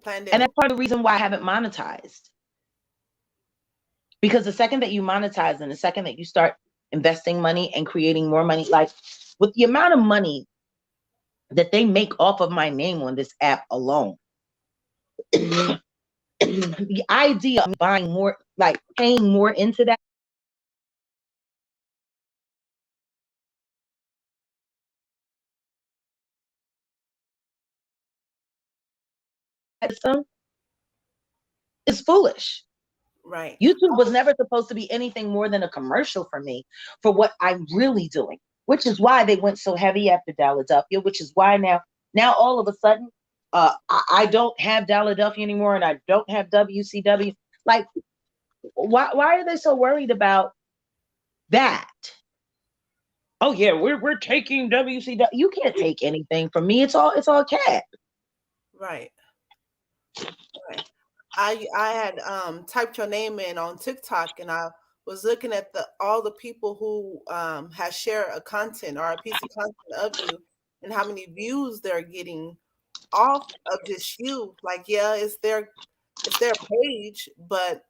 And Pandemic. that's part of the reason why I haven't monetized. Because the second that you monetize and the second that you start investing money and creating more money, like with the amount of money that they make off of my name on this app alone, the idea of buying more, like paying more into that system is foolish. Right. YouTube was never supposed to be anything more than a commercial for me for what I'm really doing, which is why they went so heavy after Philadelphia, which is why now all of a sudden, I don't have Philadelphia anymore and I don't have WCW. Like, why are they so worried about that? Oh yeah, we're taking WCW. You can't take anything from me. It's all cat. Right. Right. I had typed your name in on TikTok, and I was looking at the all the people who has shared a content or a piece of content of you, and how many views they're getting off of just you. Like, yeah, it's their page, but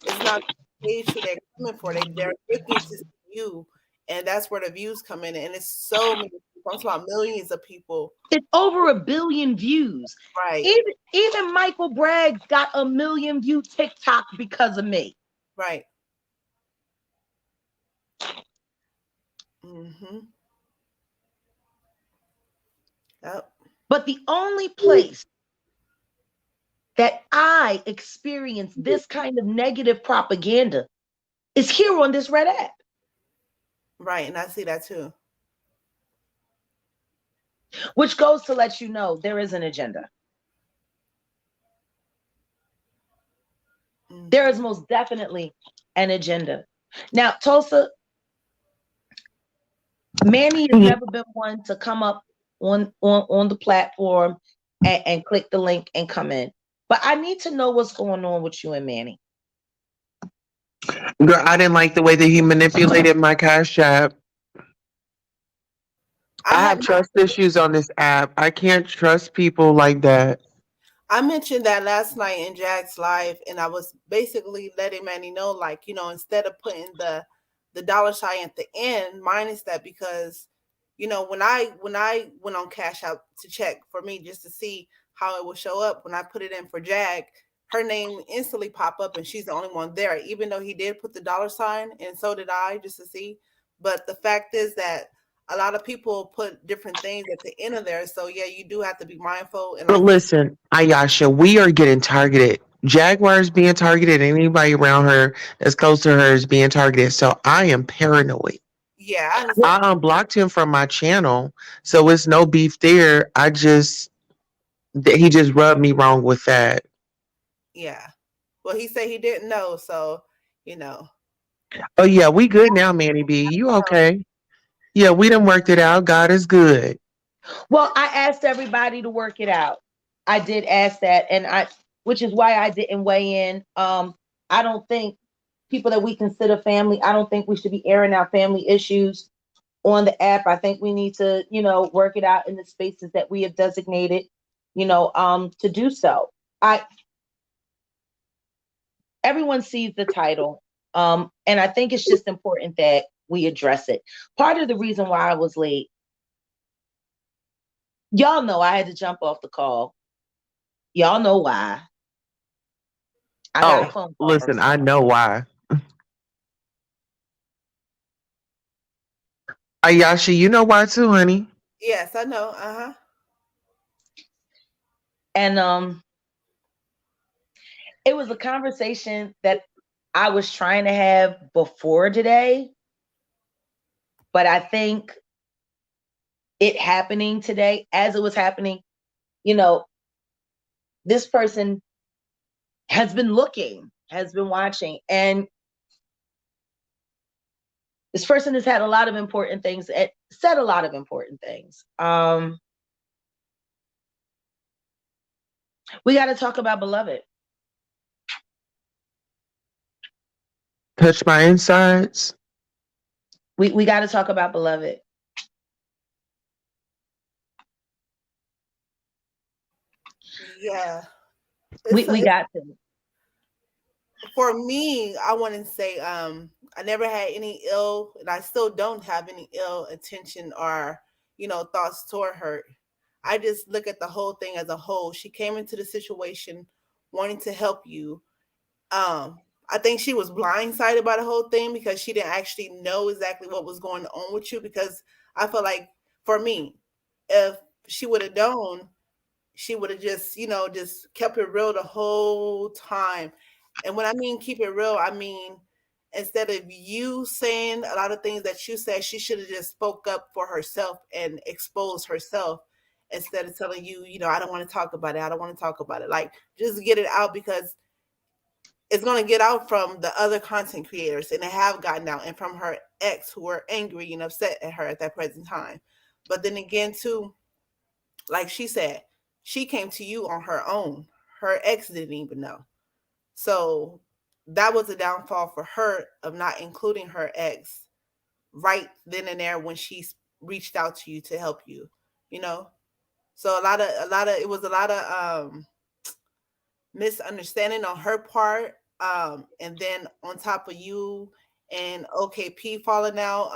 it's not the page who they're coming for. They're looking to see you, and that's where the views come in. And it's so many people. I'm talking about millions of people. It's over 1 billion views. Right. Even Michael Bragg's got 1 million view TikTok because of me. Right. Mm-hmm. Yep. But the only place that I experience this kind of negative propaganda is here on this red app, Right. And I see that too. which goes to let you know there is an agenda. There is Mm-hmm. most definitely an agenda. Now, Tulsa, Manny has never been one to come up on the platform and click the link and come in. But I need to know what's going on with you and Manny. Girl, I didn't like the way that he manipulated my cash app. I I had have trust issues on this app. I can't trust people like that. I mentioned that last night in Jack's live, and I was basically letting Manny know, like, instead of putting the dollar sign at the end, minus that, because when I went on Cash App to check for me just to see how it would show up when I put it in for Jack, her name instantly pop up, and she's the only one there, even though he did put the dollar sign, and so did I, just to see. But the fact is that a lot of people put different things at the end of there, so yeah, you do have to be mindful. And But like, listen, Ayasha, we are getting targeted. Jaguar is being targeted. Anybody around her that's close to her is being targeted. So I am paranoid. yeah, I understand. I unblocked him from my channel, so it's no beef there. He just rubbed me wrong with that. Yeah. Well, he said he didn't know, so you know. Oh yeah, we good now, Manny B. You okay? Yeah, we done worked it out. God is good. Well, I asked everybody to work it out. I did ask that, which is why I didn't weigh in. I don't think people that we consider family, I don't think we should be airing out family issues on the app. I think we need to, work it out in the spaces that we have designated, to do so. I Everyone sees the title. And I think it's just important that we address it. Part of the reason why I was late, y'all know I had to jump off the call. Y'all know why. I got a Oh, phone call from listen, I someone. know why. Ayasha, you know why too, honey. Yes, I know. Uh-huh. And it was a conversation that I was trying to have before today, but I think it happening today, as it was happening, you know, this person has been looking, has been watching, and this person has had a lot of important things, said a lot of important things. We got to talk about Beloved. Touch my insides. We got to talk about Beloved. Yeah. We got to. For me, I want to say I never had any ill, and I still don't have any ill intention or thoughts toward her. I just look at the whole thing as a whole. She came into the situation wanting to help you. I think she was blindsided by the whole thing because she didn't actually know exactly what was going on with you. Because I feel like for me, if she would have known, she would have just kept it real the whole time. And when I mean keep it real, I mean instead of you saying a lot of things that you said, she should have just spoke up for herself and exposed herself instead of telling you, I don't want to talk about it. I don't want to talk about it. Like, just get it out because it's going to get out from the other content creators, and they have gotten out, and from her ex who were angry and upset at her at that present time. But then again, too, like she said, she came to you on her own. Her ex didn't even know. So that was a downfall for her of not including her ex right then and there when she reached out to you to help you, you know? So it was a lot of misunderstanding on her part. And then on top of you and OKP falling out,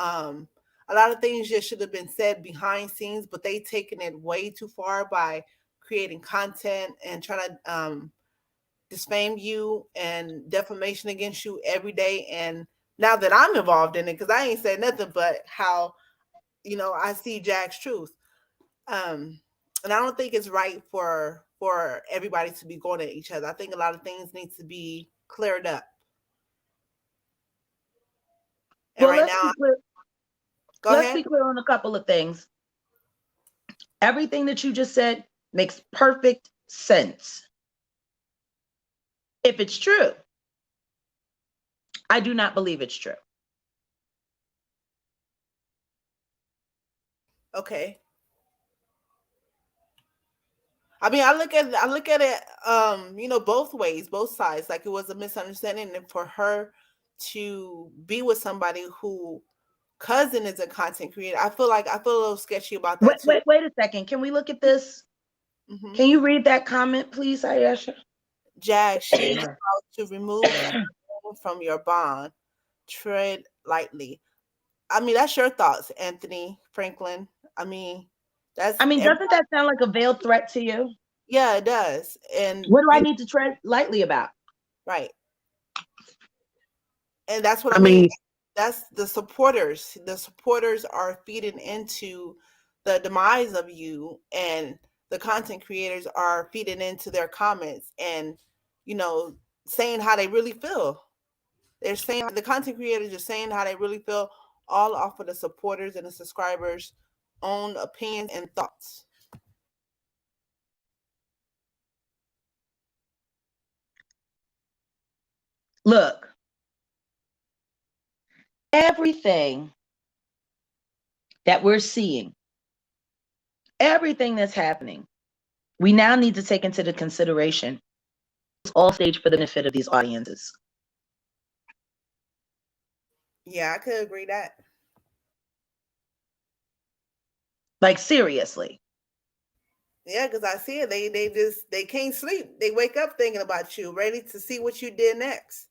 a lot of things just should have been said behind scenes, but they taken it way too far by creating content and trying to defame you and defamation against you every day. And now that I'm involved in it, because I ain't said nothing but how, I see Jack's truth. And I don't think it's right for everybody to be going at each other. I think a lot of things need to be cleared up. And Well, right now, let's be clear on a couple of things. Everything that you just said makes perfect sense. If it's true, I do not believe it's true. Okay. I mean, I look at it, both ways, both sides. Like, it was a misunderstanding, and for her to be with somebody who cousin is a content creator, I feel a little sketchy about that too. Wait a second. Can we look at this? Mm-hmm. Can you read that comment, please, Ayesha? Jack, she's about to remove from your bond. Tread lightly. I mean, that's your thoughts, Anthony Franklin. I mean, doesn't that sound like a veiled threat to you? Yeah, it does. And what do I need to tread lightly about? Right. And that's what I mean. That's the supporters. The supporters are feeding into the demise of you, and the content creators are feeding into their comments and, saying how they really feel. They're saying, the content creators are saying how they really feel, all off of the supporters and the subscribers' own opinions and thoughts. Look, everything that we're seeing, everything that's happening, we now need to take into the consideration it's all staged for the benefit of these audiences. Yeah, I could agree that. Like, seriously. Yeah, because I see it. They can't sleep. They wake up thinking about you, ready to see what you did next,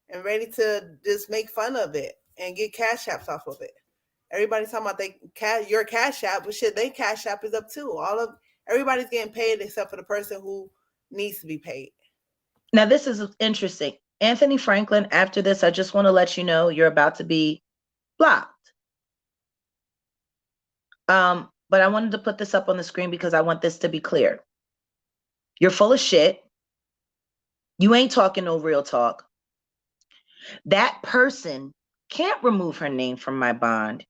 and ready to just make fun of it and get cash apps off of it. Everybody's talking about your cash app, but shit, they cash app is up too. Everybody's getting paid except for the person who needs to be paid. Now, this is interesting. Anthony Franklin, after this, I just want to let you know you're about to be blocked. But I wanted to put this up on the screen because I want this to be clear. You're full of shit. You ain't talking no real talk. That person can't remove her name from my bond.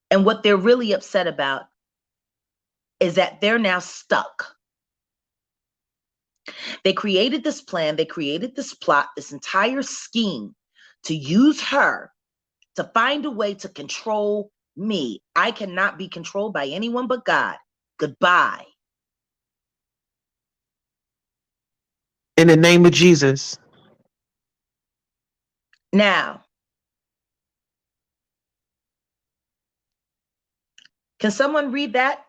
And what they're really upset about is that they're now stuck. They created this plan, they created this plot, this entire scheme to use her to find a way to control me. I cannot be controlled by anyone but God. Goodbye. In the name of Jesus. Now, can someone read that?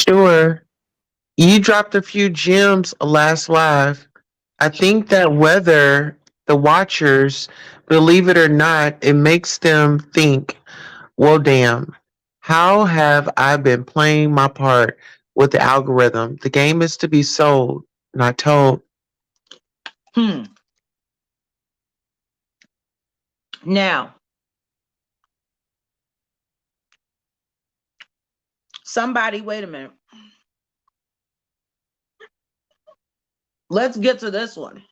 Sure. You dropped a few gems last live. I think that whether the watchers believe it or not, it makes them think, well, damn, how have I been playing my part with the algorithm? The game is to be sold, not told. Hmm. Now, somebody, wait a minute. Let's get to this one.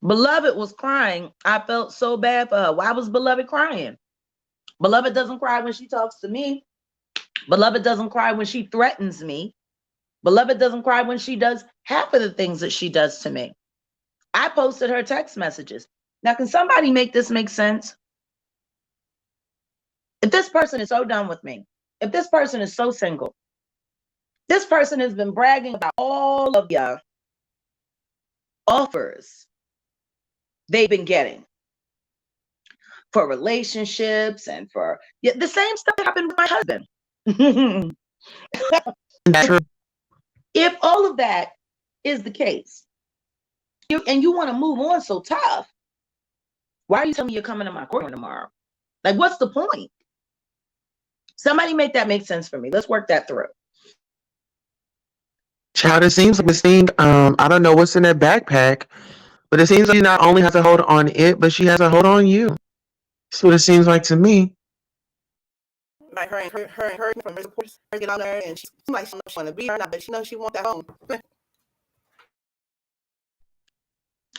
Beloved was crying. I felt so bad for her. Why was Beloved crying? Beloved doesn't cry when she talks to me. Beloved doesn't cry when she threatens me. Beloved doesn't cry when she does half of the things that she does to me. I posted her text messages. Now, can somebody make this make sense? If this person is so done with me, if this person is so single, this person has been bragging about all of your offers they've been getting for relationships and for the same stuff that happened with my husband. If all of that is the case, and you want to move on so tough, why are you telling me you're coming to my courtroom tomorrow? Like, what's the point? Somebody make that make sense for me. Let's work that through. Child, it seems like this thing, I don't know what's in that backpack, but it seems like she not only has a hold on it, but she has a hold on you. That's what it seems like to me. Like her from her supporters, her get on there, and she seems like she knows she want to be her, not, but she knows she want that home.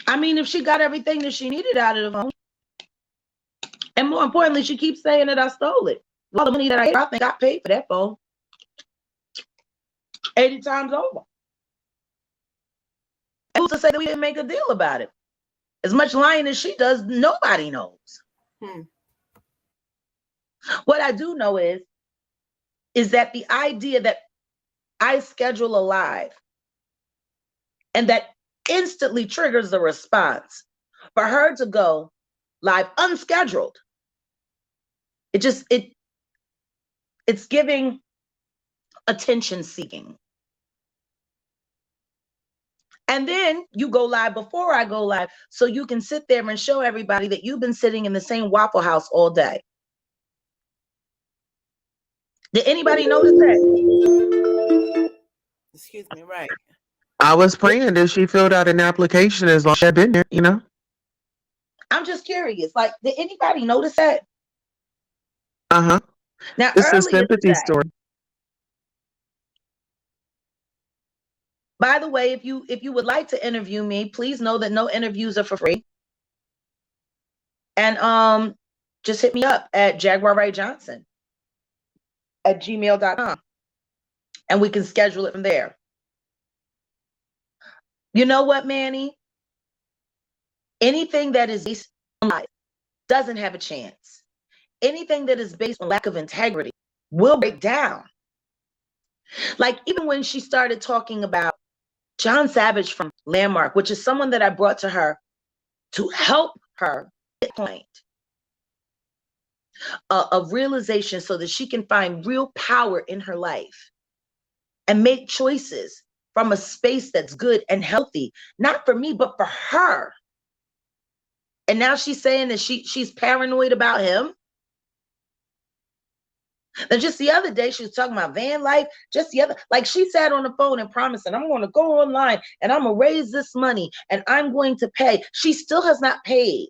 I mean, if she got everything that she needed out of the home, and more importantly, she keeps saying that I stole it. All the money that I think I paid for that phone 80 times over. And who's to say that we didn't make a deal about it? As much lying as she does, nobody knows. What I do know is that the idea that I schedule a live and that instantly triggers the response for her to go live unscheduled. It's giving attention seeking. And then you go live before I go live, so you can sit there and show everybody that you've been sitting in the same Waffle House all day. Did anybody notice that? Excuse me, right. I was praying that she filled out an application as long as she had been there, you know? I'm just curious. Like, did anybody notice that? Uh-huh. Now, It's a earlier sympathy today, story. by the way, if you would like to interview me, please know that no interviews are for free. And just hit me up at Jaguar Wright Johnson at gmail.com, and we can schedule it from there. You know what, Manny? Anything that is based on life doesn't have a chance. Anything that is based on lack of integrity will break down. Like, even when she started talking about John Savage from Landmark, which is someone that I brought to her to help her get a point of realization so that she can find real power in her life and make choices from a space that's good and healthy, not for me, but for her. And now she's saying that she's paranoid about him. And just the other day, she was talking about van life. Like, she sat on the phone and promised, and I'm going to go online and I'm going to raise this money and I'm going to pay. She still has not paid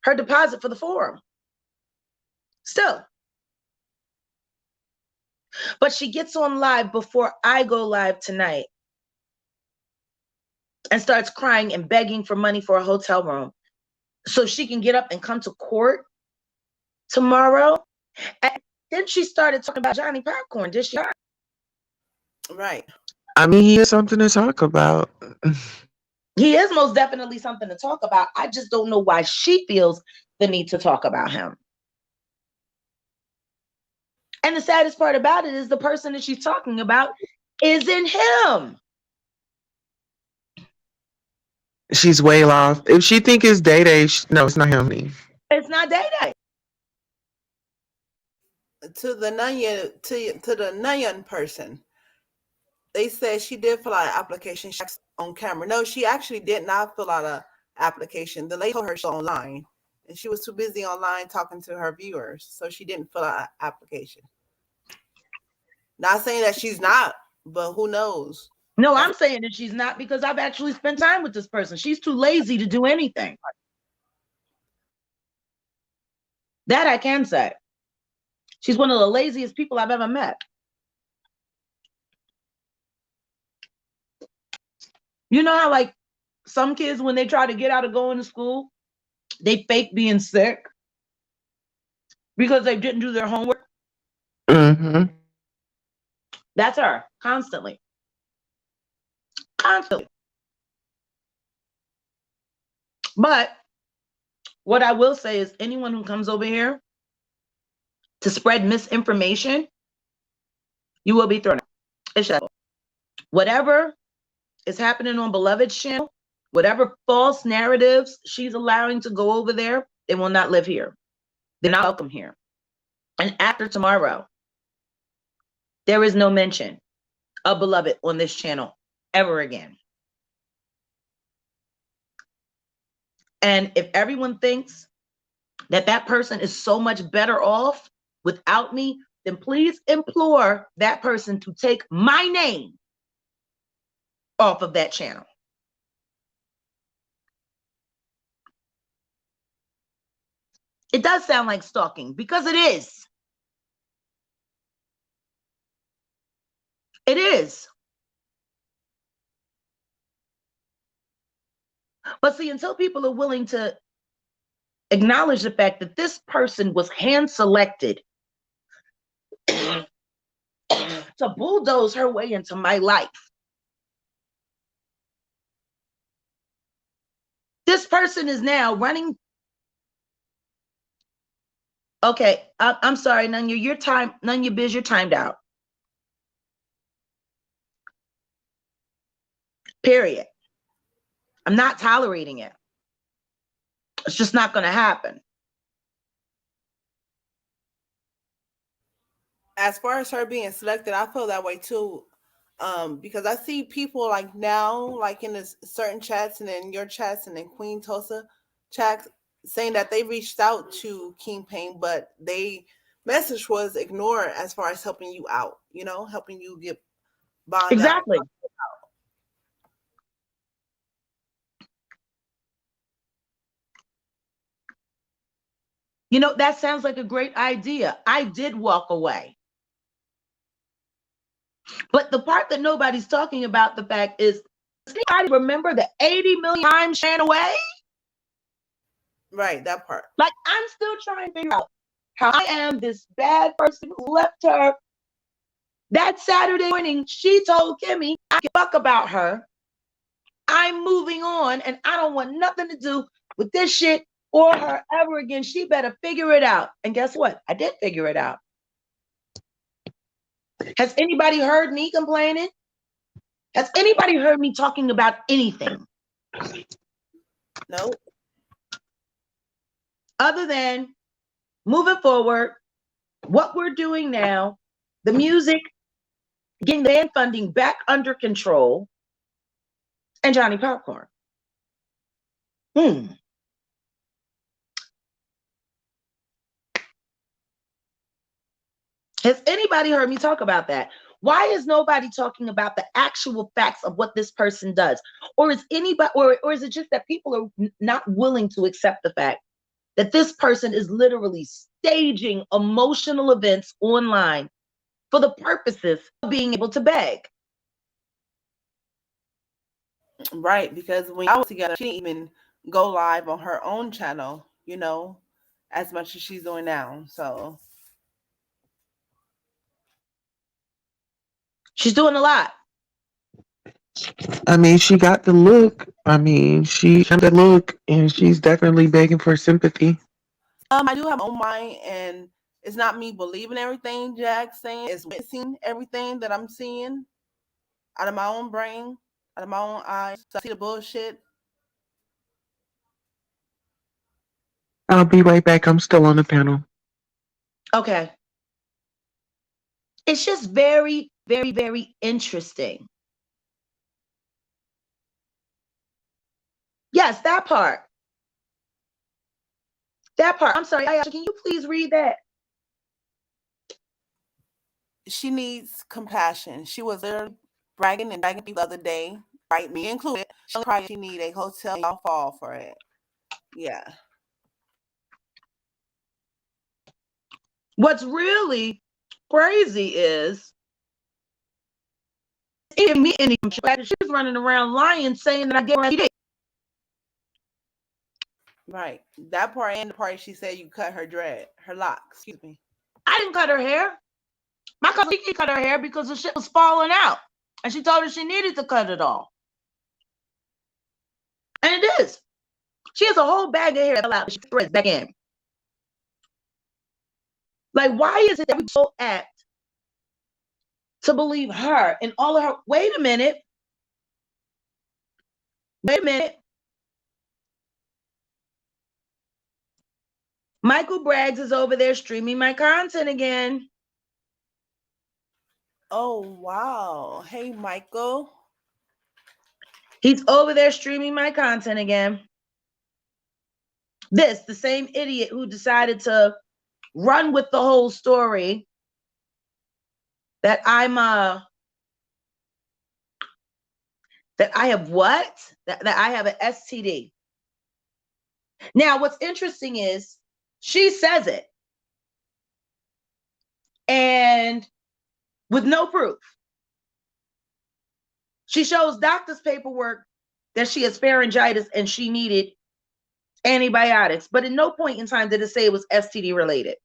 her deposit for the forum. Still. But she gets on live before I go live tonight and starts crying and begging for money for a hotel room so she can get up and come to court tomorrow. And then she started talking about Johnny Popcorn. Did she not? Right. I mean, he has something to talk about. He is most definitely something to talk about. I just don't know why she feels the need to talk about him. And the saddest part about it is the person that she's talking about isn't him. She's way off. If she think it's Day Day, no, it's not him. It's not Day Day. to the Nunyan to the Nunyan person, they said she did fill out an application on camera. No, she actually did not fill out an application. The lady told her she was online, and she was too busy online talking to her viewers, so she didn't fill out an application. Not saying that she's not, but who knows? No, I'm saying that she's not because I've actually spent time with this person. She's too lazy to do anything. That I can say. She's one of the laziest people I've ever met. You know how like some kids, when they try to get out of going to school, they fake being sick because they didn't do their homework? Mm-hmm. That's her, constantly. Constantly. But what I will say is anyone who comes over here to spread misinformation, you will be thrown out. It's just, whatever is happening on Beloved's channel, whatever false narratives she's allowing to go over there, they will not live here. They're not welcome here. And after tomorrow, there is no mention of Beloved on this channel ever again. And if everyone thinks that that person is so much better off without me, then please implore that person to take my name off of that channel. It does sound like stalking because it is. It is. But see, until people are willing to acknowledge the fact that this person was hand selected to bulldoze her way into my life. This person is now running. Okay, I'm sorry, Nunya, Nunya Biz, you're timed out. Period. I'm not tolerating it. It's just not going to happen. As far as her being selected, I feel that way too. Because I see people like now, like in this certain chats and in your chats and in Queen Tosa chats, saying that they reached out to King Pain, but they message was ignored as far as helping you out, you know, helping you get bond exactly. out. You know, that sounds like a great idea. I did walk away. But the part that nobody's talking about, the fact is, does anybody remember the 80 million times ran away? Right, that part. Like, I'm still trying to figure out how I am this bad person who left her. That Saturday morning, she told Kimmy, I can fuck about her. I'm moving on, and I don't want nothing to do with this shit or her ever again. She better figure it out. And guess what? I did figure it out. Has anybody heard me complaining? Has anybody heard me talking about anything? No. Other than moving forward, what we're doing now, the music, getting the band funding back under control, and Johnny Popcorn. Has anybody heard me talk about that? Why is nobody talking about the actual facts of what this person does? Or is anybody, or is it just that people are not willing to accept the fact that this person is literally staging emotional events online for the purposes of being able to beg? Right, because when I was together, she didn't even go live on her own channel, you know, as much as she's doing now. So she's doing a lot. I mean, she got the look. I mean, she got the look, and she's definitely begging for sympathy. I do have my own mind, and it's not me believing everything Jack's saying. It's witnessing everything that I'm seeing out of my own brain, out of my own eyes. So I see the bullshit. I'll be right back. I'm still on the panel. Okay. It's just very, very, very interesting. Yes, that part. That part. I'm sorry, Ayasha, can you please read that? She needs compassion. She was literally bragging and begging people the other day, right? Me included. She need a hotel. Y'all fall for it. Yeah. What's really crazy is even me any she was running around lying, saying that I gave her STD. Right. That part and the part she said you cut her locks. Excuse me. I didn't cut her hair. My cousin Kiki cut her hair because the shit was falling out. And she told her she needed to cut it off. And it is. She has a whole bag of hair out. She threads back in. Like, why is it that we so apt to believe her and all of her? Wait a minute. Wait a minute. Michael Braggs is over there streaming my content again. Oh, wow. Hey, Michael. He's over there streaming my content again. The same idiot who decided to run with the whole story that that I have what? That I have an STD. Now, what's interesting is she says it and with no proof. She shows doctor's paperwork that she has pharyngitis and she needed antibiotics, but at no point in time did it say it was STD related.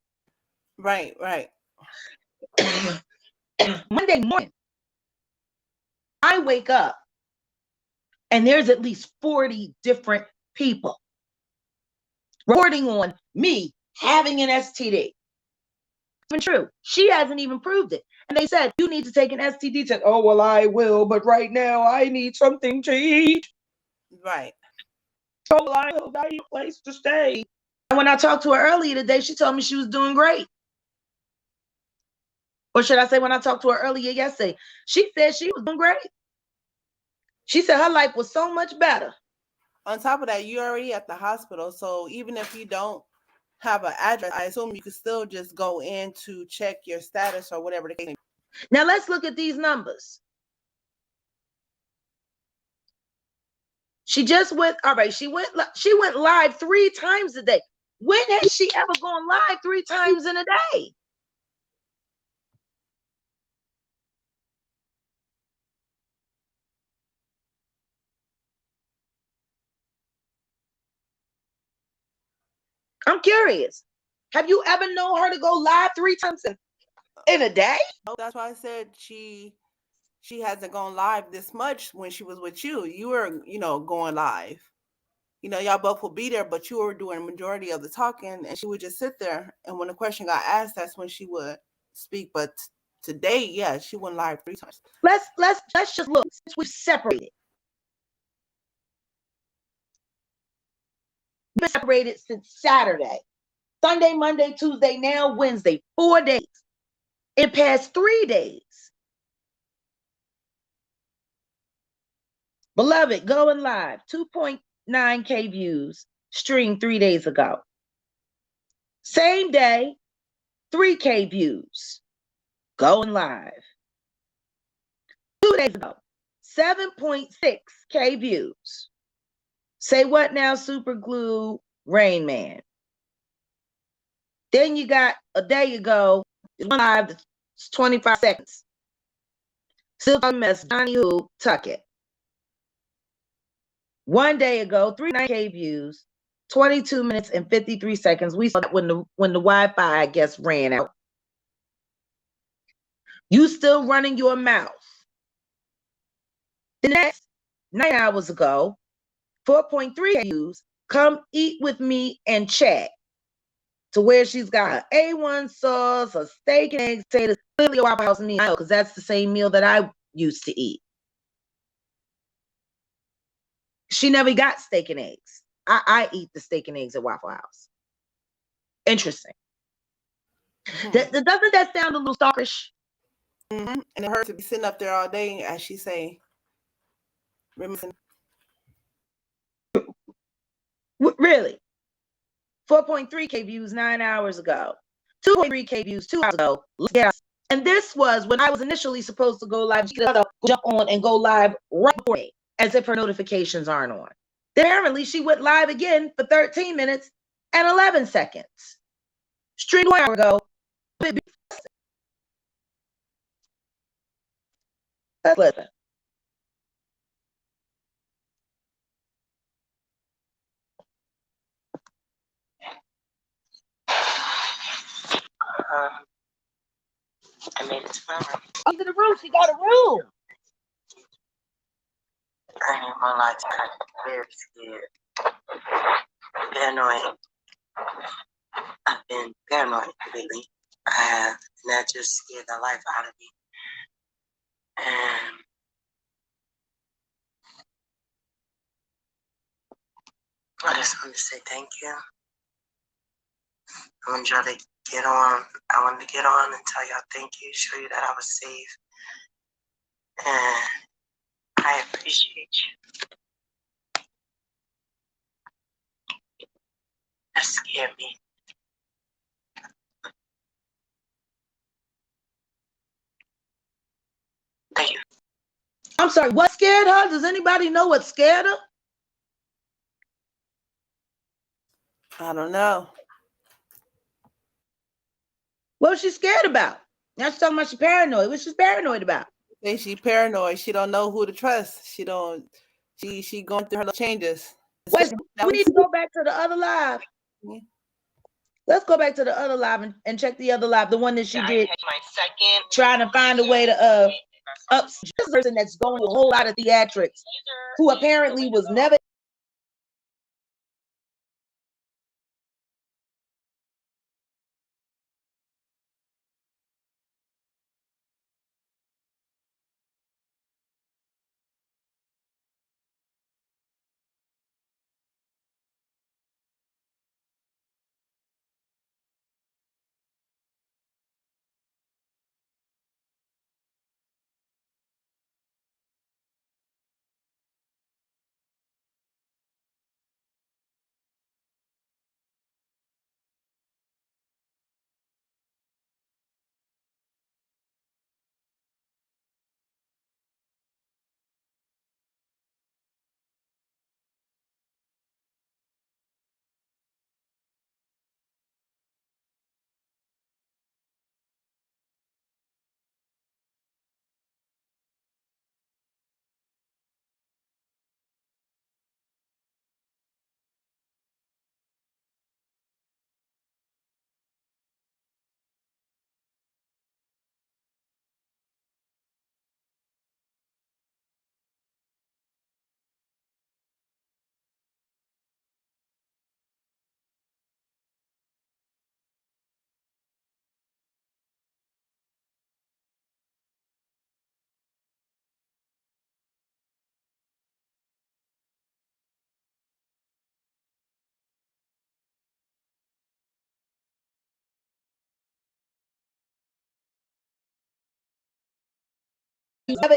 Right, right. Monday morning, I wake up and there's at least 40 different people reporting on me having an STD. It's been true. She hasn't even proved it. And they said, you need to take an STD test. Oh, well, I will, but right now I need something to eat. Right. Oh, well, I need a place to stay. And when I talked to her earlier today, she told me she was doing great. Or should I say when I talked to her earlier yesterday, she said she was doing great. She said her life was so much better. On top of that, you're already at the hospital. So even if you don't have an address, I assume you could still just go in to check your status or whatever the case may be. Now let's look at these numbers. She just went, all right, she went live 3 times a day. When has she ever gone live 3 times in a day? I'm curious. Have you ever known her to go live 3 times in a day? No, that's why I said she hasn't gone live this much when she was with you. You were, going live. Y'all both would be there, but you were doing the majority of the talking, and she would just sit there. And when the question got asked, that's when she would speak. But today, yeah, she went live 3 times. Let's just look since we've separated. We've been separated since Saturday. Sunday, Monday, Tuesday, now Wednesday. 4 days. It passed 3 days. Beloved, going live. 2.9K views. Streamed 3 days ago. Same day, 3K views. Going live. 2 days ago, 7.6K views. Say what now, Super Glue, Rain Man. Then you got a day ago, live, it's 25 seconds. Still a mess, Johnny Who, Tuck It. 1 day ago, 3.9K views, 22 minutes and 53 seconds. We saw that when the Wi-Fi, I guess, ran out. You still running your mouth. The next 9 hours ago, 4.3 views, come eat with me and chat. To where she's got her A1 sauce, her steak and eggs, potatoes, clearly a Waffle House meal, because that's the same meal that I used to eat. She never got steak and eggs. I eat the steak and eggs at Waffle House. Interesting. Doesn't that sound a little stalkerish? And it hurts to be sitting up there all day, as she say. Really? 4.3K views 9 hours ago. 2.3K views 2 hours ago. And this was when I was initially supposed to go live. Jump on and go live right before me, as if her notifications aren't on. Then apparently she went live again for 13 minutes and 11 seconds. Stream 1 hour ago. Let's listen. I made it to my room. Under the roof, she got a room. I ain't gonna lie to you, I'm very scared. Paranoid. I've been paranoid lately. I have, and that just scared the life out of me. And I just wanted to say thank you. I wanted y'all to get on. I wanted to get on and tell y'all thank you, show you that I was safe. And I appreciate you. That scared me. Thank you. I'm sorry, what scared her? Does anybody know what scared her? I don't know. What was she scared about? Now she's talking about she's paranoid. What's she paranoid about? Say she paranoid. She don't know who to trust. She don't. She going through her little changes. Wait, we need to go back to the other live. Yeah. Let's go back to the other live and check the other live, the one that she did, My second. trying to find a way to up this person that's going to a whole lot of theatrics, who apparently was never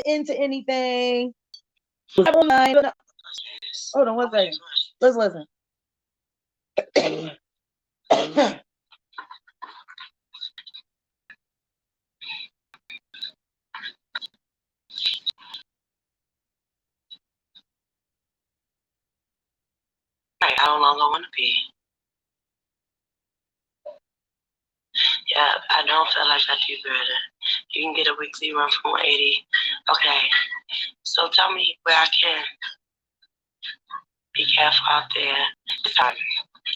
into anything. Hold on one second. Let's listen. Right, I no longer want to be. Yeah, I don't feel like I do better. You can get a weekly run from 180. Okay, so tell me where I can. Be careful out there. This time,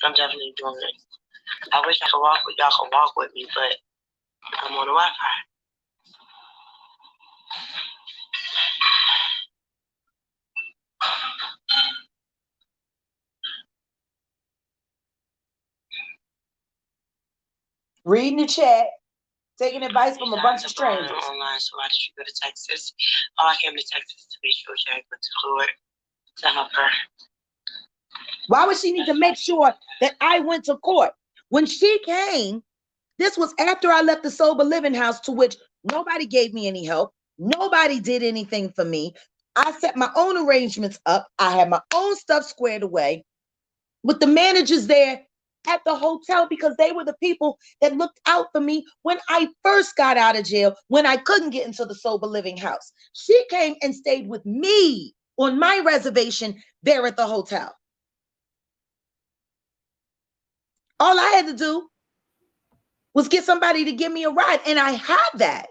I'm definitely doing it. I wish I could walk with y'all, could walk with me, but I'm on the Wi-Fi. Reading the chat, taking advice from a bunch of strangers. Online, so why did you go to Texas? Oh, I came to Texas to be sure Jack went to court to help her. Why would she need to make sure that I went to court? When she came, this was after I left the sober living house, to which Nobody gave me any help. Nobody did anything for me. I set my own arrangements up. I had my own stuff squared away with the managers there at the hotel because they were the people that looked out for me when I first got out of jail, when I couldn't get into the sober living house. She came and stayed with me on my reservation there at the hotel. All I had to do was get somebody to give me a ride, and I had that.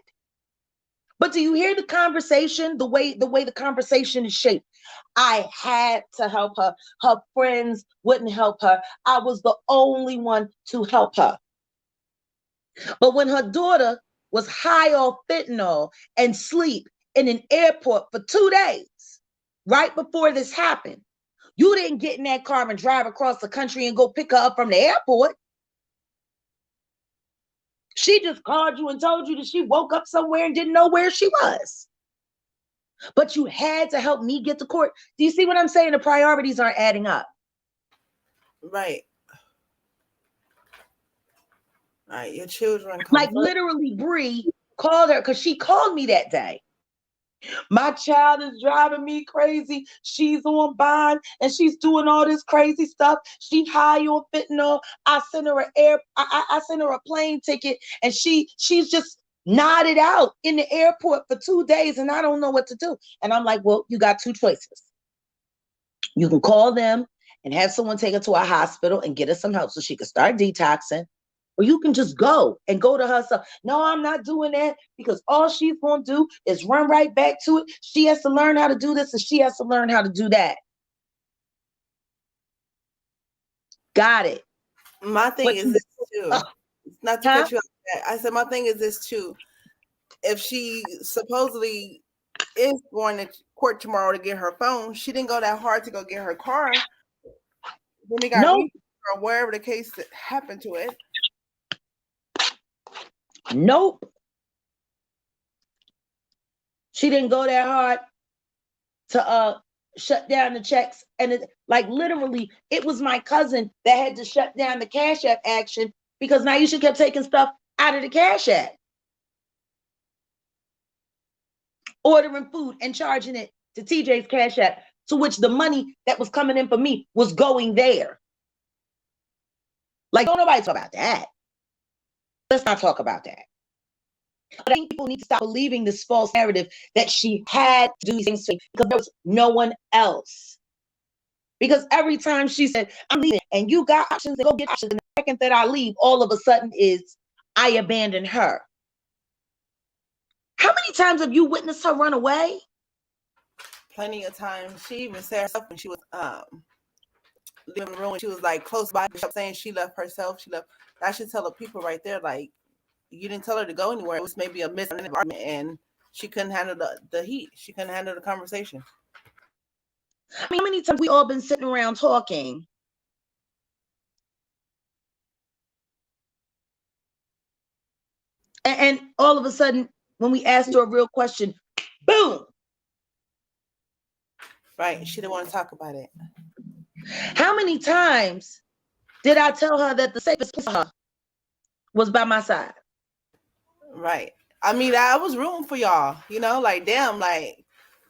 But do you hear the conversation, the way the conversation is shaped? I had to help her. Her friends wouldn't help her. I was the only one to help her. But when her daughter was high off fentanyl and sleep in an airport for 2 days, right before this happened, you didn't get in that car and drive across the country and go pick her up from the airport. She just called you and told you that she woke up somewhere and didn't know where she was. But you had to help me get to court. Do you see what I'm saying? The priorities aren't adding up. Right. Right. Your children. Like literally, Bree called her because she called me that day. My child is driving me crazy. She's on bond and she's doing all this crazy stuff. She high on fentanyl. I sent her I sent her a plane ticket, and she's just nodded out in the airport for 2 days, and I don't know what to do. And I'm like, well, you got two choices. You can call them and have someone take her to a hospital and get her some help so she can start detoxing. Or you can just go to her. So, no, I'm not doing that, because all she's going to do is run right back to it. She has to learn how to do this, and she has to learn how to do that. Got it. My thing is this too. Not to cut you off. I said my thing is this too. If she supposedly is going to court tomorrow to get her phone, she didn't go that hard to go get her car. Then they got or wherever the case that happened to it. Nope. She didn't go that hard to shut down the checks. And it, like literally, it was my cousin that had to shut down the Cash App action because Naisha kept taking stuff out of the Cash App. Ordering food and charging it to TJ's Cash App, to which the money that was coming in for me was going there. Like, don't nobody talk about that. Let's not talk about that. But I think people need to stop believing this false narrative that she had to do these things because there was no one else. Because every time she said, I'm leaving, and you got options, and go get options, and the second that I leave, all of a sudden is, I abandon her. How many times have you witnessed her run away? Plenty of times. She even said herself when she was leaving the room, and she was like close by, saying she left herself. She left. I should tell the people right there, like, you didn't tell her to go anywhere. It was maybe a misunderstanding, and she couldn't handle the heat. She couldn't handle the conversation. I mean, how many times we all been sitting around talking, and all of a sudden, when we asked her a real question, boom. Right. She didn't want to talk about it. How many times did I tell her that the safest place for her was by my side? Right. I mean, I was rooting for y'all, like, damn, like,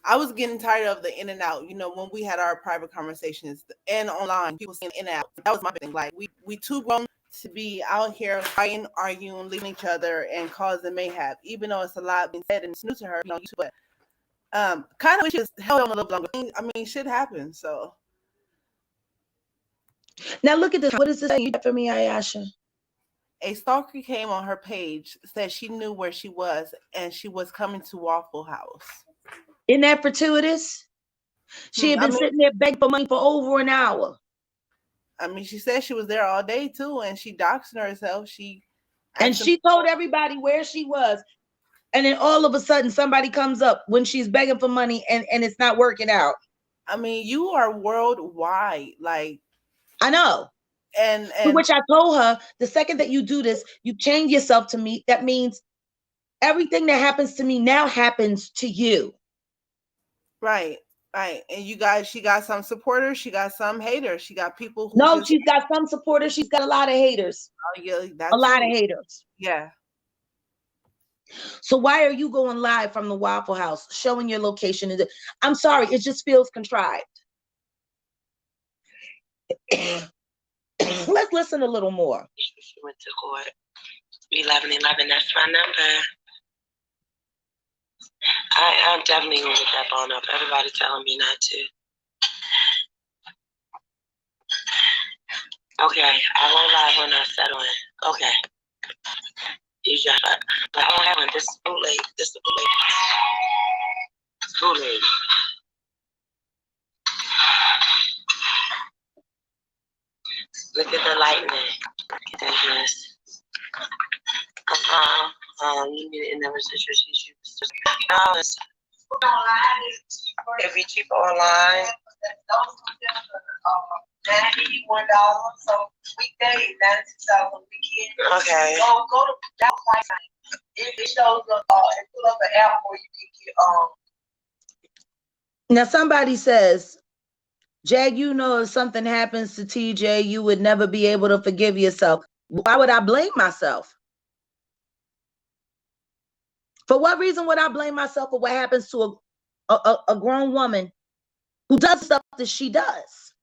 I was getting tired of the in and out, when we had our private conversations and online, people saying in and out. That was my thing. Like, we too grown to be out here fighting, arguing, leaving each other, and causing mayhem, even though it's a lot being said and it's new to her, but kind of wish it's held on a little longer. I mean, shit happens, so. Now look at this. What is this you got for me, Ayasha? A stalker came on her page, said she knew where she was, and she was coming to Waffle House. Isn't that fortuitous? She had been sitting there begging for money for over an hour. I mean, she said she was there all day too, and she doxed herself. She told everybody where she was, and then all of a sudden somebody comes up when she's begging for money, and it's not working out. I mean, you are worldwide, like, I know. And to which I told her, the second that you do this, you change yourself to me. That means everything that happens to me now happens to you. Right. And she got some supporters, she got some haters, she got people who. No, she's got some supporters, she's got a lot of haters. Oh yeah, a lot of haters. Yeah. So why are you going live from the Waffle House, showing your location? I'm sorry, it just feels contrived. Let's listen a little more. She went to court. 1111, that's my number. I'm definitely gonna get that phone up. Everybody telling me not to. Okay, I won't lie when I settle in. Okay. You just, but I don't have one. This is bootleg. This is the bootleg. Bootleg. Look at the lightning. Look at that dress. You need to end the situation. If you cheaper online. $91, so weekday, $96 weekend. Okay. Go to that website. It shows up and pull up an app where you can get Now somebody says, Jag, you know, if something happens to TJ, you would never be able to forgive yourself. Why would I blame myself? For what reason would I blame myself for what happens to a grown woman who does stuff that she does?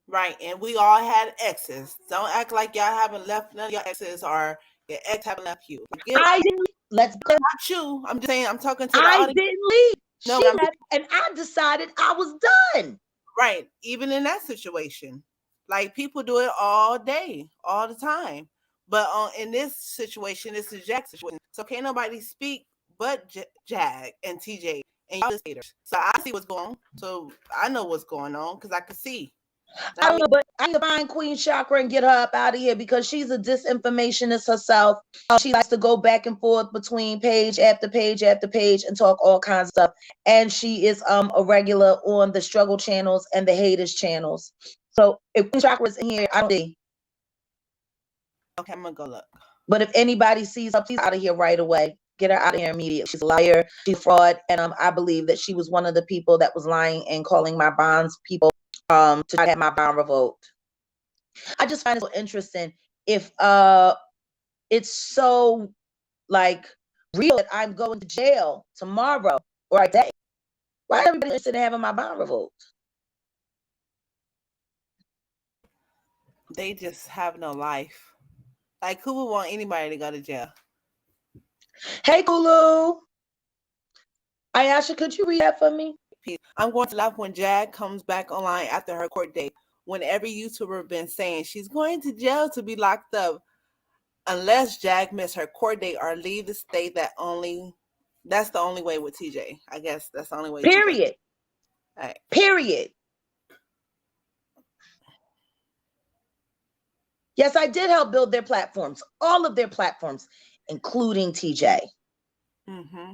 Right, and we all had exes. Don't act like y'all haven't left none of your exes or your ex haven't left you. I didn't. Let's go. Not you. I'm just saying. I'm talking to the I audience. didn't leave. No, She left, and I decided I was done. Right, even in that situation, like people do it all day, all the time. But in this situation, this is Jack's situation, so can't nobody speak but Jag and TJ and y'all haters. So I see what's going on. So I know what's going on because I can see. I don't know, but I need to find Queen Chakra and get her up out of here because she's a disinformationist herself. She likes to go back and forth between page after page after page and talk all kinds of stuff. And she is a regular on the struggle channels and the haters channels. So if Queen Chakra is in here, I don't see. Okay, I'm gonna go look. But if anybody sees her, please out of here right away. Get her out of here immediately. She's a liar. She's fraud. And I believe that she was one of the people that was lying and calling my bonds people to try to have my bond revoked. I just find it so interesting if it's so like real that I'm going to jail tomorrow or a day. Why is everybody interested in having my bond revoked? They just have no life. Like who would want anybody to go to jail? Hey Kulu. Ayasha, could you read that for me? I'm going to laugh when Jag comes back online after her court date. When every YouTuber been saying she's going to jail to be locked up, unless Jag missed her court date or leave the state. That's the only way with TJ. I guess that's the only way. Period. Right. Period. Yes, I did help build their platforms, all of their platforms, including TJ. Mm-hmm.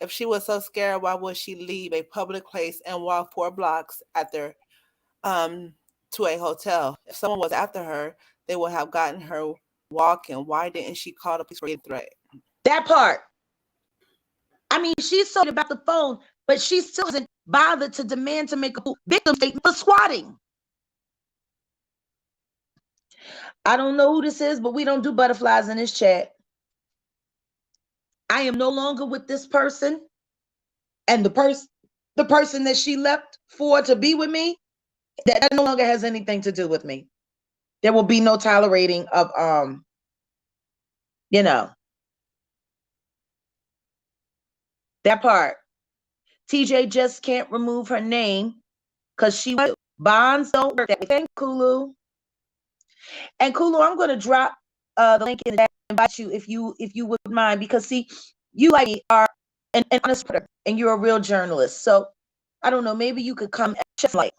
If she was so scared, why would she leave a public place and walk 4 blocks after to a hotel? If someone was after her, they would have gotten her walking. Why didn't she call the police for a threat? That part. I mean, she's so about the phone, but she still doesn't bother to demand to make a victim statement for swatting. I don't know who this is, but we don't do butterflies in this chat. I am no longer with this person, and the person that she left for to be with me, that no longer has anything to do with me. There will be no tolerating of that part. TJ just can't remove her name because she bonds don't work that way. Thank Kulu. And Kulu, I'm going to drop the link in the chat and invite you if you wouldn't mind, because see, you like me are an honest reporter and you're a real journalist. So I don't know, maybe you could come at like.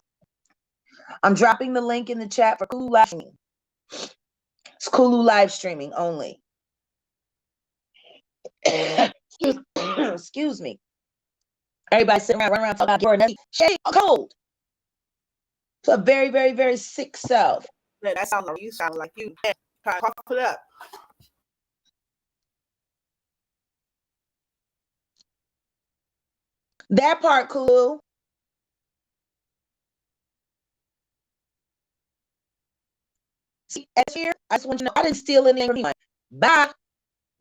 I'm dropping the link in the chat for Kulu live streaming. It's Kulu live streaming only. Excuse me. Everybody sitting around, running around talking about your shade cold. It's a very, very, very sick self. Yeah, that sounds like you. Sound like you. Try to talk it up. That part, cool. See, here, I just want you to know I didn't steal anything from anyone. Bye.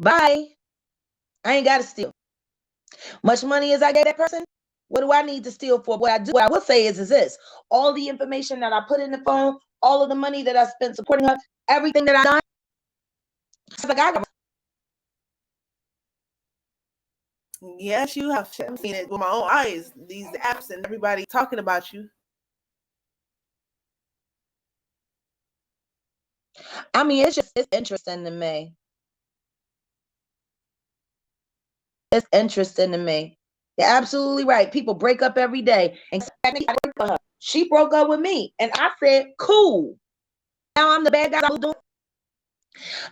Bye. I ain't got to steal. Much money as I gave that person, what do I need to steal for? What I will say is this. All the information that I put in the phone, all of the money that I spent supporting her, everything that I done, it's like I got. Yes, you have seen it with my own eyes. These apps and everybody talking about you. I mean, it's interesting to me. It's interesting to me. You're absolutely right. People break up every day. And she broke up with me. And I said, cool. Now I'm the bad guy.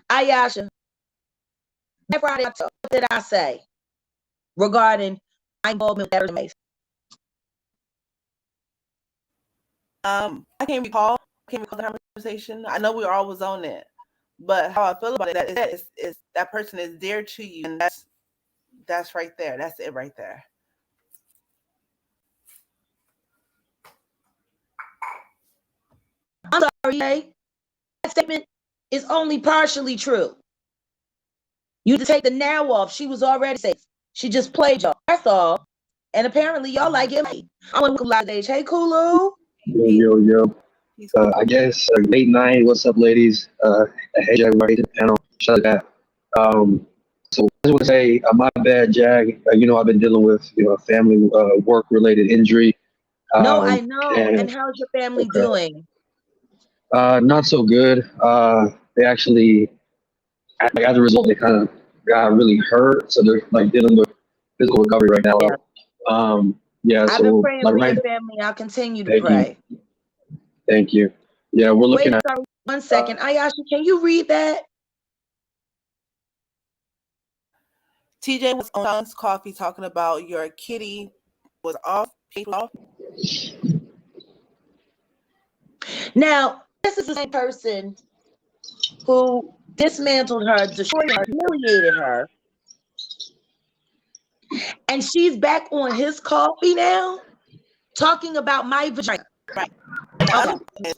Ayasha, that Friday, what did I say regarding my involvement with Defamation? I can't recall the conversation. I know we were always on it. But how I feel about it is that person is dear to you. And that's right there. That's it right there. I'm sorry, that statement is only partially true. You need to take the now off. She was already safe. She just played y'all. That's all. And apparently y'all like him. I want to live age. Hey, Kulu. Yo. I guess late night. What's up, ladies? Hey, Jaguar Wright, panel. Shout out that. So I just want to say, my bad, Jag. I've been dealing with a family work-related injury. No, I know. And how's your family doing? Not so good. They actually, as a result, they kind of got really hurt. So they're like dealing with physical recovery right now. Yeah. I've been praying for your family. I'll continue to pray. Thank you. Yeah, we're looking at. Sorry, 1 second. Ayasha, can you read that? TJ was on Sean's Coffee talking about your kitty was paid off. Now, this is the same person who dismantled her, destroyed her, humiliated her. And she's back on his coffee now, talking about my vagina. Right.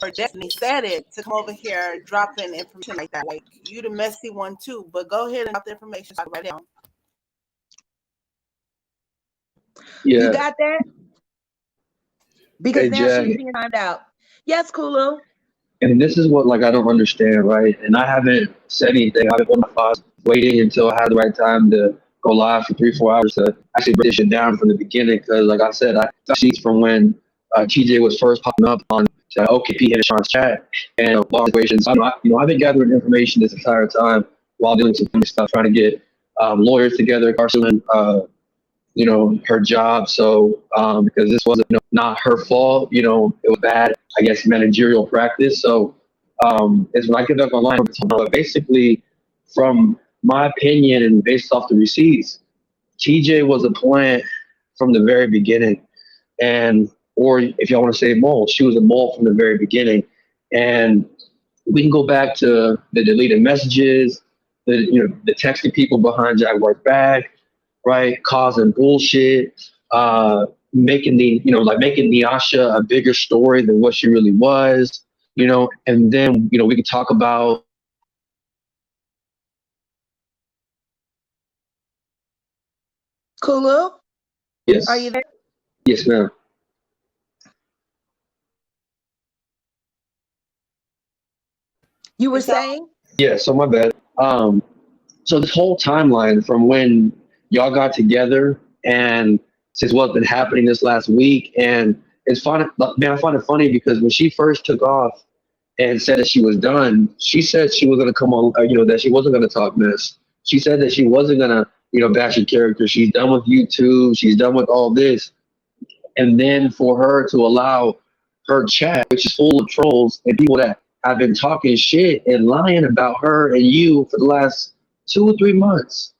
Or Destiny said it to come over here dropping information like that. Like, you the messy one too, but go ahead and drop the information right now. Yeah. You got that? Because now she's being timed out. Yes, Kulu. And this is what I don't understand, right? And I haven't said anything. I've been on my thoughts waiting until I had the right time to go live for 3-4 hours to actually break this shit down from the beginning. Because like I said, I got sheets from when TJ was first popping up on OKP and Sean's chat and situations. I've been gathering information this entire time while doing some funny stuff, trying to get lawyers together, Carson, her job. So because this wasn't not her fault, it was bad, I guess, managerial practice. So it's when I get up online, but basically, from my opinion and based off the receipts, TJ was a plant from the very beginning, or if y'all want to say mole, she was a mole from the very beginning. And we can go back to the deleted messages, the texting people behind Jaguar's back, right, causing bullshit, making making Nyasha a bigger story than what she really was, and then we could talk about Kulu? Yes. Are you there? Yes, ma'am. You were saying? Yeah, so my bad. So this whole timeline from when y'all got together and since what's been happening this last week, and it's funny, man, I find it funny because when she first took off and said that she was done, she said she was gonna come on, that she wasn't gonna talk mess. She said that she wasn't gonna, bash your character. She's done with YouTube. She's done with all this. And then for her to allow her chat, which is full of trolls and people that have been talking shit and lying about her and you for the last 2 or 3 months,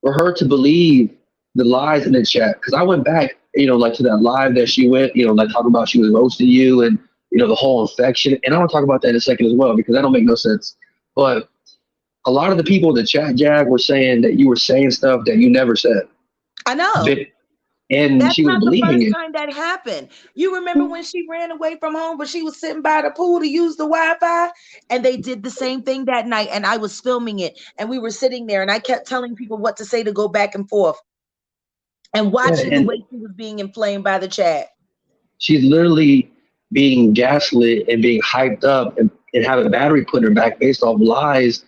for her to believe the lies in the chat. Because I went back, to that live that she went, talking about she was roasting you and, the whole infection. And I want to talk about that in a second as well, because that don't make no sense. But a lot of the people in the chat, Jag, were saying that you were saying stuff that you never said. I know. and That's she was not the believing first it. time that happened. You remember when she ran away from home, but she was sitting by the pool to use the Wi-Fi, and they did the same thing that night. And I was filming it, and we were sitting there, and I kept telling people what to say to go back and forth, and watching the way she was being inflamed by the chat. She's literally being gaslit and being hyped up and having a battery put in her back based off lies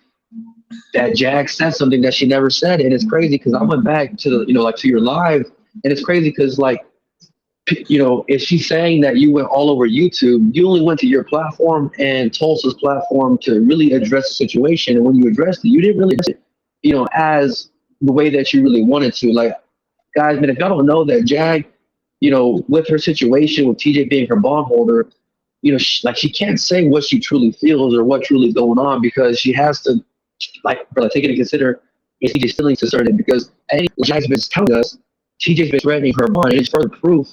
that Jag said something that she never said. And it's crazy because I went back to the, like to your live, and it's crazy because like, if she's saying that you went all over YouTube, you only went to your platform and Tulsa's platform to really address the situation. And when you addressed it, you didn't really address it, as the way that you really wanted to. Like, guys, man, if y'all don't know that Jag, with her situation with TJ being her bondholder, she can't say what she truly feels or what's really going on, because she has to, take into consider if TJ's feelings concerning, because Jag's been telling us, TJ's been threatening her bond, and it's further proof.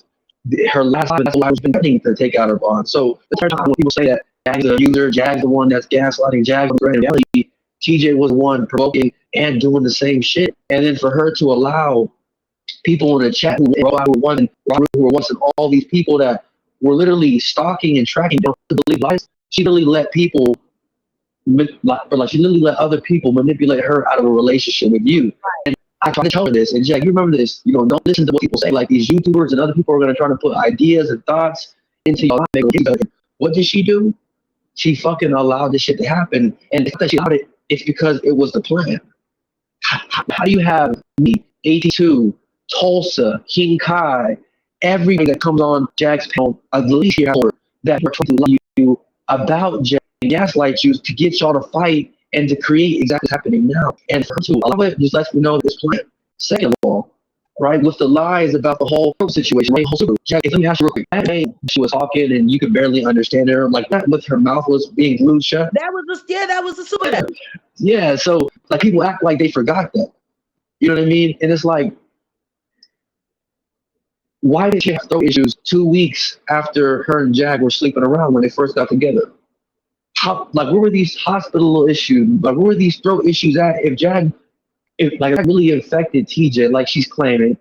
Her last time, that's why has been threatening to take out her bond. So the first time when people say that Jag's a user, Jag's the one that's gaslighting, Jag's the reality, TJ was the one provoking and doing the same shit. And then for her to allow people in the chat who were once and all these people that were literally stalking and tracking down to believe lies, she really let people, she literally let other people manipulate her out of a relationship with you. And I tried to tell her this, and Jack, you remember this, don't listen to what people say. Like, these YouTubers and other people are going to try to put ideas and thoughts into your life. What did she do? She fucking allowed this shit to happen. And the fact that she allowed it, it's because it was the plan. How do you have me, 82, Tulsa, King Kai, everybody that comes on Jag's panel, at least you have that are trying to lie you about Jag and gaslight you to get y'all to fight and to create exactly what's happening now. And for her to allow it just lets me know this plan. Second of all, right, with the lies about the whole situation, right? Jag, if let me ask you real quick, that day she was talking and you could barely understand her, like that, with her mouth was being glued shut. That was a super. Yeah, so like people act like they forgot that. You know what I mean? And it's like, why did she have throat issues 2 weeks after her and Jag were sleeping around when they first got together? Where were these hospital issues? Like, where were these throat issues at? If Jag really affected TJ, like she's claiming,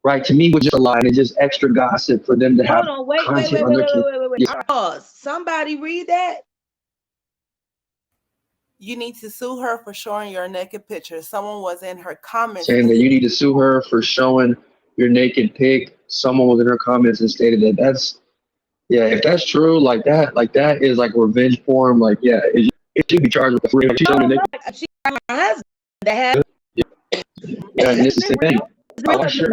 right? To me, was just a lie and just extra gossip for them to have. Hold on, wait. Pause. Somebody read that. You need to sue her for showing your naked picture. Someone was in her comments saying that you need to sue her for showing your naked pic. Someone was in her comments and stated that if that's true, like that is like revenge porn. Like, yeah, it should be charged with free. She's showing naked. She got my husband that had. Yeah, and this is the thing. I'm not sure.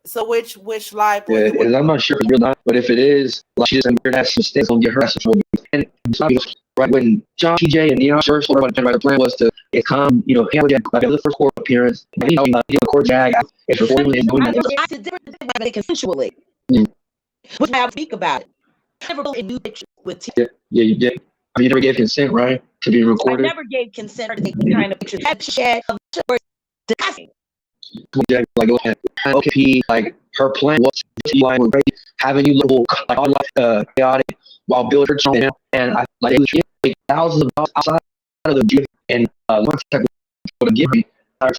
So which live? Yeah, I'm not sure if it's real or not, but if it is, like, she's just gonna have some states on get her ass. And right when John, TJ, and Dinero first told her about the plan was to come, like the first court appearance, court Jag, if doing that consensually. Which I speak about it. I never in new pictures with TJ. Yeah, you did. I mean, you never gave consent, right, to be recorded. I never gave consent to take the kind of pictures. Like, okay, like her plan was having you little chaotic while building her channel, and I like it was thousands of dollars outside of the gift, and one type of give me. Like,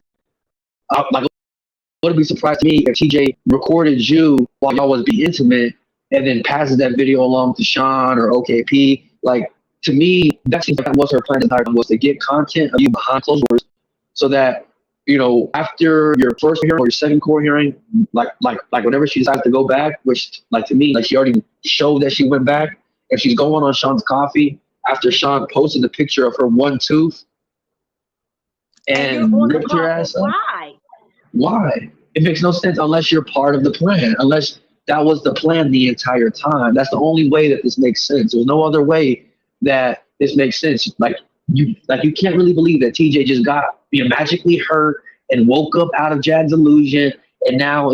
would it be surprised to me if TJ recorded you while y'all was being intimate and then passes that video along to Sean or OKP? Like, to me, that seems like that was her plan entire time, was to get content of you behind closed doors, so that after your first hearing or your second court hearing, like whenever she decides to go back, which like to me, like she already showed that she went back. If she's going on Sean's coffee after Sean posted the picture of her one tooth and ripped her ass up. Why? It makes no sense unless you're part of the plan. Unless that was the plan the entire time. That's the only way that this makes sense. There's no other way that this makes sense. Like you can't really believe that TJ just got magically hurt and woke up out of Jag's illusion, and now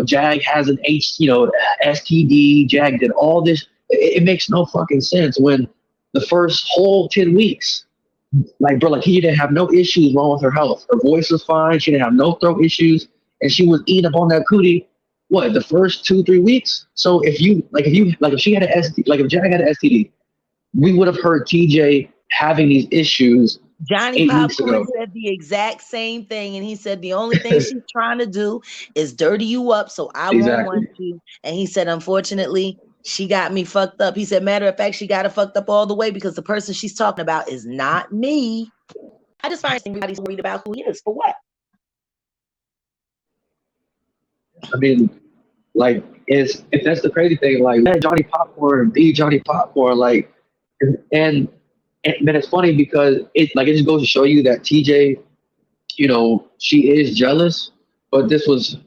Jag has an STD. Jag did all this. It makes no fucking sense when the first whole 10 weeks, he didn't have no issues wrong with her health. Her voice was fine. She didn't have no throat issues, and she was eating up on that cootie. What, the first 2-3 weeks? So if she had an STD, if Jag had an STD, we would have heard TJ having these issues Johnny 8 weeks Popcorn ago. said the exact same thing, and he said the only thing she's trying to do is dirty you up so I won't want Exactly. you. And he said, unfortunately, she got me fucked up. He said, matter of fact, she got it fucked up all the way because the person she's talking about is not me. I just find everybody's worried about who he is. For what? I mean, like, if that's the crazy thing, like, man, Johnny Popcorn, be Johnny Popcorn, like, and man, it's funny because it just goes to show you that TJ, she is jealous, but this was,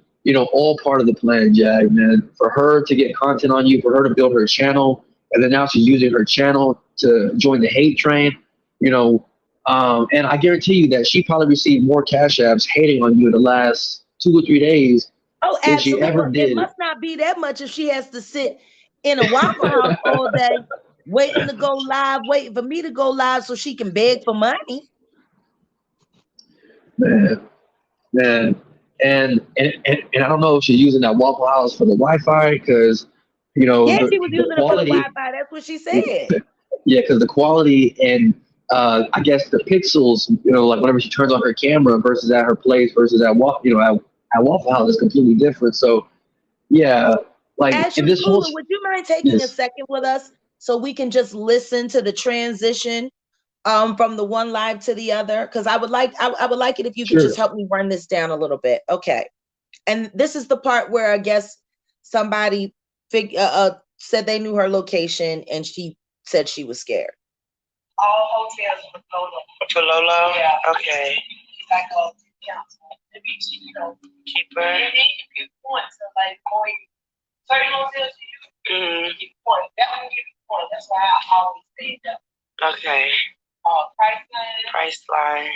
all part of the plan, Jag, man. For her to get content on you, for her to build her channel, and then now she's using her channel to join the hate train, and I guarantee you that she probably received more cash apps hating on you in the last 2 or 3 days Oh, than she absolutely. ever It did. must not be that much if she has to sit in a Waffle House all day waiting to go live, waiting for me to go live so she can beg for money. Man. And I don't know if she's using that Waffle House for the Wi-Fi because, Yeah, she was the using it for the quality. Wi-Fi. That's what she said. Yeah, because the quality and I guess the pixels, like whenever she turns on her camera versus at her place versus at Waffle House is completely different. So yeah, like in Ashley this whole Cooler, would you mind taking a yes, second with us so we can just listen to the transition from the one live to the other? Because I would like it if you could sure. just help me run this down a little bit. Okay. And this is the part where I guess somebody said they knew her location and she said she was scared. All hotels for Lolo. For Lolo? Yeah. Okay. Like a council. To be, cheaper. And then you get points. So like going certain hotels you get points. That one give you points. That's why I always say that. Okay. Price line.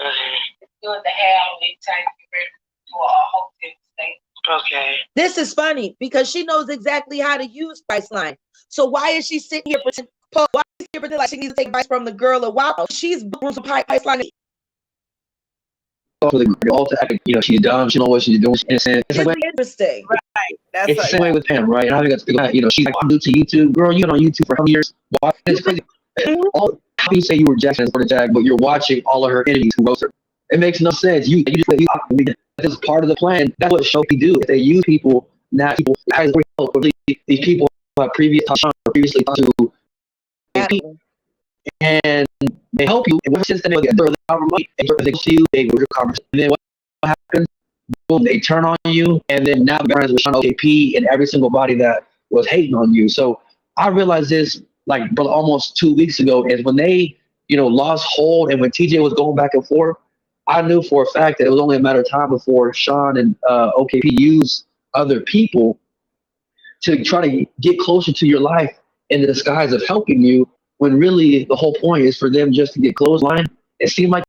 Okay. It's good to have anytime you're ready for a hotel stay. Okay. This is funny because she knows exactly how to use Priceline. So why is she sitting here pretending? Why is she pretending like she needs to take advice from the girl at Wow? She's rooms of Priceline. All to act, she's dumb. She knows what she's doing. She's innocent. It's Really interesting. Right. That's it's the same way with him, right? And I think that's the she's like, I'm new to YouTube, girl. You've been on YouTube for how many years? Why? It's crazy. How do you say you were Jackson for the Jag, but you're watching all of her enemies who roast her? It makes no sense. This is part of the plan. That's what show do. If they use people, now people guys help. These people previously talked to, and they help you. And since then, they get money. They see you. They go to conversation. And then what happens? Boom! They turn on you, and then now the brands with OKP and every single body that was hating on you. So I realized this like almost 2 weeks ago is when they lost hold and when TJ was going back and forth. I knew for a fact that it was only a matter of time before Sean and OKP used other people to try to get closer to your life in the disguise of helping you, when really the whole point is for them just to get clothesline. It seemed like